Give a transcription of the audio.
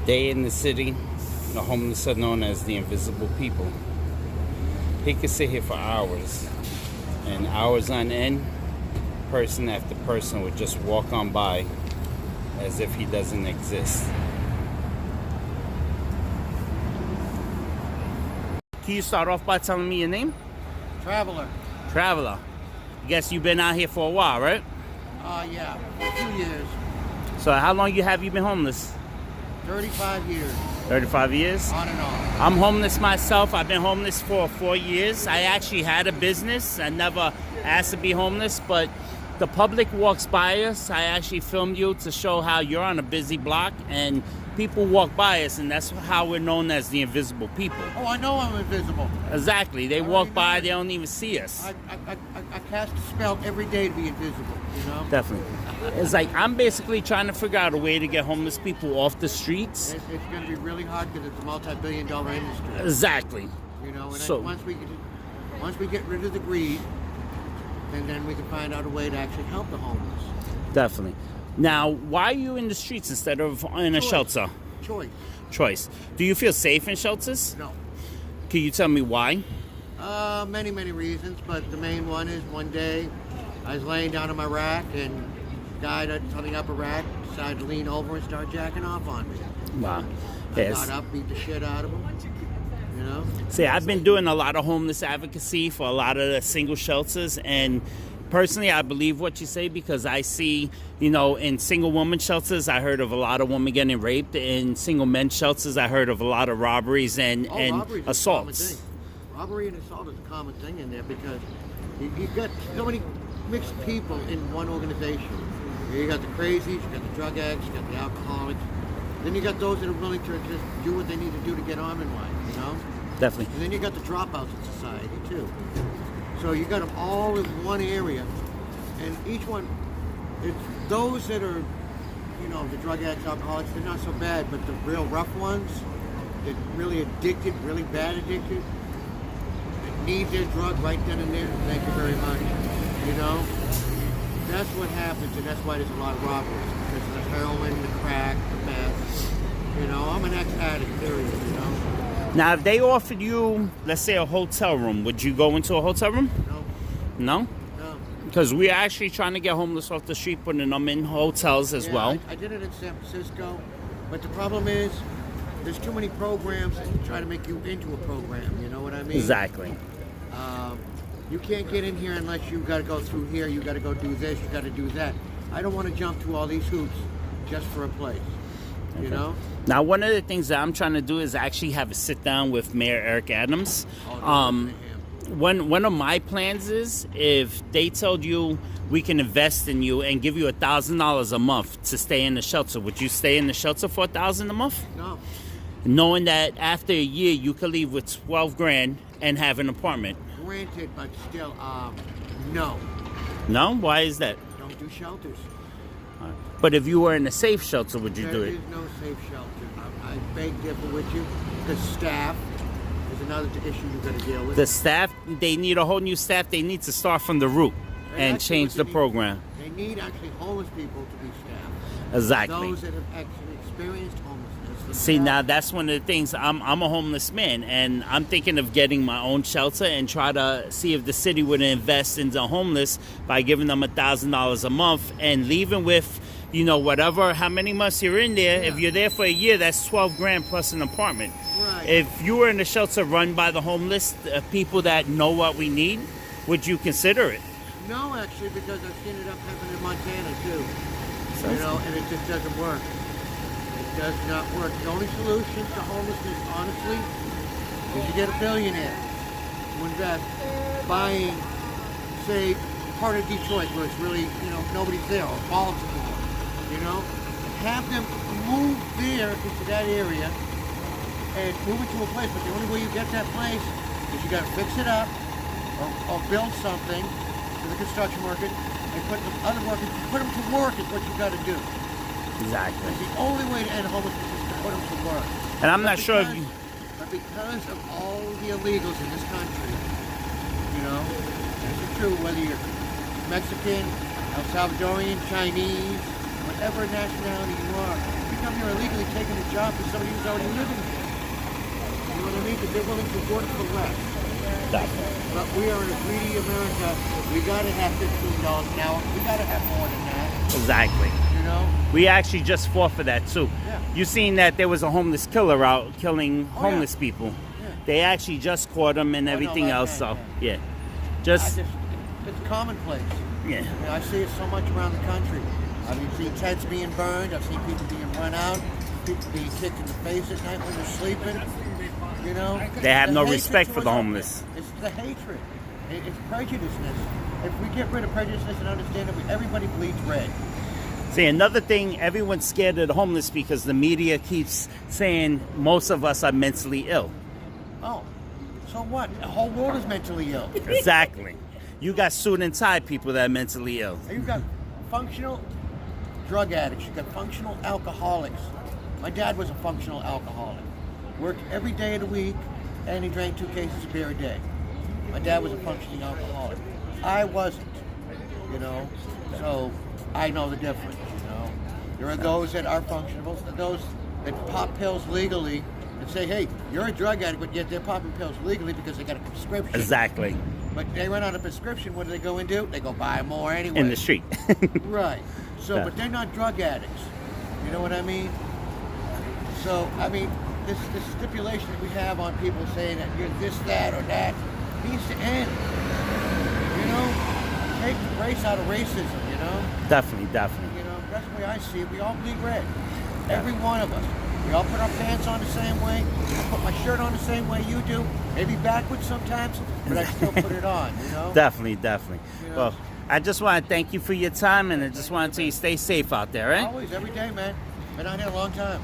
They in the city, the homeless are known as the invisible people. He could sit here for hours, and hours on end, person after person would just walk on by as if he doesn't exist. Can you start off by telling me your name? Traveler. Traveler. I guess you've been out here for a while, right? Yeah, a few years. So how long have you been homeless? 35 years. 35 years? On and on. I'm homeless myself. I've been homeless for 4 years. I actually had a business. I never asked to be homeless, but the public walks by us. I actually filmed you to show how you're on a busy block, and people walk by us, and that's how we're known as the invisible people. Oh, I know I'm invisible. Exactly. They walk by, they don't even see us. I cast a spell every day to be invisible, you know? Definitely. It's like I'm basically trying to figure out a way to get homeless people off the streets. It's going to be really hard because it's a multi-billion-dollar industry. Exactly. You know, and So once we get rid of the greed, and then we can find out a way to actually help the homeless. definitely. Now, why are you in the streets instead of in a shelter? Choice. Do you feel safe in shelters? No. Can you tell me why? Many reasons, but the main one is one day I was laying down on my rack and the guy that's holding up a rack decided to lean over and start jacking off on me. Wow. I Yes. got up, beat the shit out of him. You know? See, I've been doing a lot of homeless advocacy for a lot of the single shelters, and personally, I believe what you say because I see, in single woman shelters, I heard of a lot of women getting raped. In single men shelters, I heard of a lot of robberies and Robbery is assaults. a common thing. Robbery and assault is a common thing in there because you've got so many mixed people in one organization. You got the crazies, you got the drug addicts, you got the alcoholics. Then you got those that are willing to just do what they need to do to get on in life, Definitely. And then you got the dropouts in society too. So you got them all in one area, and each one, it's those that are, the drug addicts, alcoholics, they're not so bad, but the real rough ones, that really addicted, really bad addicted, that need their drug right then and there, thank you very much, That's what happens, and that's why there's a lot of robberies, because of the heroin, the crack, the meth. I'm an ex-addict, period, Now, if they offered you, let's say, a hotel room, would you go into a hotel room? No. No? No. Because we're actually trying to get homeless off the street, putting them in hotels as well. I did it in San Francisco, but the problem is there's too many programs that try to make you into a program, you know what I mean? Exactly. You can't get in here unless you got to go through here, you got to go do this, you got to do that. I don't want to jump through all these hoops just for a place, you know? Now, one of the things that I'm trying to do is actually have a sit down with Mayor Eric Adams. One of my plans is if they told you we can invest in you and give you $1,000 a month to stay in the shelter, would you stay in the shelter for $1,000 a month? No. Knowing that after a year you could leave with 12 grand and have an apartment. Granted, but still, no. No? Why is that? Don't do shelters. But if you were in a safe shelter, would you do it? There is no safe shelter. I beg differ with you. The staff is another issue you've got to deal with. The staff, they need a whole new staff. They need to start from the root and change the program. They need actually homeless people to be staffed. Exactly. Those that have actually experienced homelessness. See, now that's one of the things. I'm a homeless man, and I'm thinking of getting my own shelter and try to see if the city would invest in the homeless by giving them $1,000 a month and leaving with, whatever, how many months you're in there. Yeah. If you're there for a year, that's 12 grand plus an apartment. Right. If you were in a shelter run by the homeless, people that know what we need, would you consider it? No, actually, because I've seen it up happening in Montana too. And it just doesn't work. It does not work. The only solution to homelessness, honestly, is you get a billionaire to invest buying, say, part of Detroit where it's really, nobody's there, or Baltimore, have them move there into that area and move it to a place. But the only way you get that place is you got to fix it up or build something for the construction market and put the other workers, put them to work is what you got to do. Exactly. It's the only way to end homelessness is to put them to work. And I'm not sure if you... But because of all the illegals in this country, it's true whether you're Mexican, El Salvadorian, Chinese, whatever nationality you are. You come here illegally taking a job for somebody who's already living here. You know what I mean? Because they're willing to work for less. Definitely. But we are in a greedy America. We gotta have $15 an hour. We gotta have more than that. Exactly. You know? We actually just fought for that too. Yeah. You seen that there was a homeless killer out killing Oh, homeless yeah. people. Yeah. They actually just caught him and Oh, no, everything like else. that, So yeah, just it's commonplace. yeah. I mean, I see it so much around the country. I've seen tents being burned. I've seen people being run out. People being kicked in the face at night when they're sleeping. You know, They have The no hatred respect for the towards homeless. It's the hatred. It's prejudiceness. If we get rid of prejudiceness and understand that everybody bleeds red. See, another thing, everyone's scared of the homeless because the media keeps saying most of us are mentally ill. Oh, so what? The whole world is mentally ill. Exactly. You got suit and tie people that are mentally ill. You've got functional drug addicts. You've got functional alcoholics. My dad was a functional alcoholic. Worked every day of the week, and he drank 2 cases of beer a day. My dad was a functioning alcoholic. I wasn't, you know, so I know the difference, you know. There are those that are functional, those that pop pills legally and say, hey, you're a drug addict, but yet they're popping pills legally because they got a prescription. Exactly. But they run out of prescription, what do they go and do? They go buy more anyway. In the street. Right. So, Yeah. but they're not drug addicts. You know what I mean? So, I mean, this stipulation that we have on people saying that you're this, that, or that needs to end. You know? Take race out of racism, you know? Definitely, definitely. You know, that's the way I see it. We all bleed red. Every one of us. We all put our pants on the same way. I put my shirt on the same way you do. Maybe backwards sometimes, but I still put it on, you know? Definitely, definitely. You know? Well, I just want to thank you for your time, and I just want to tell you stay safe out there, right? Always, every day, man. Been out here a long time.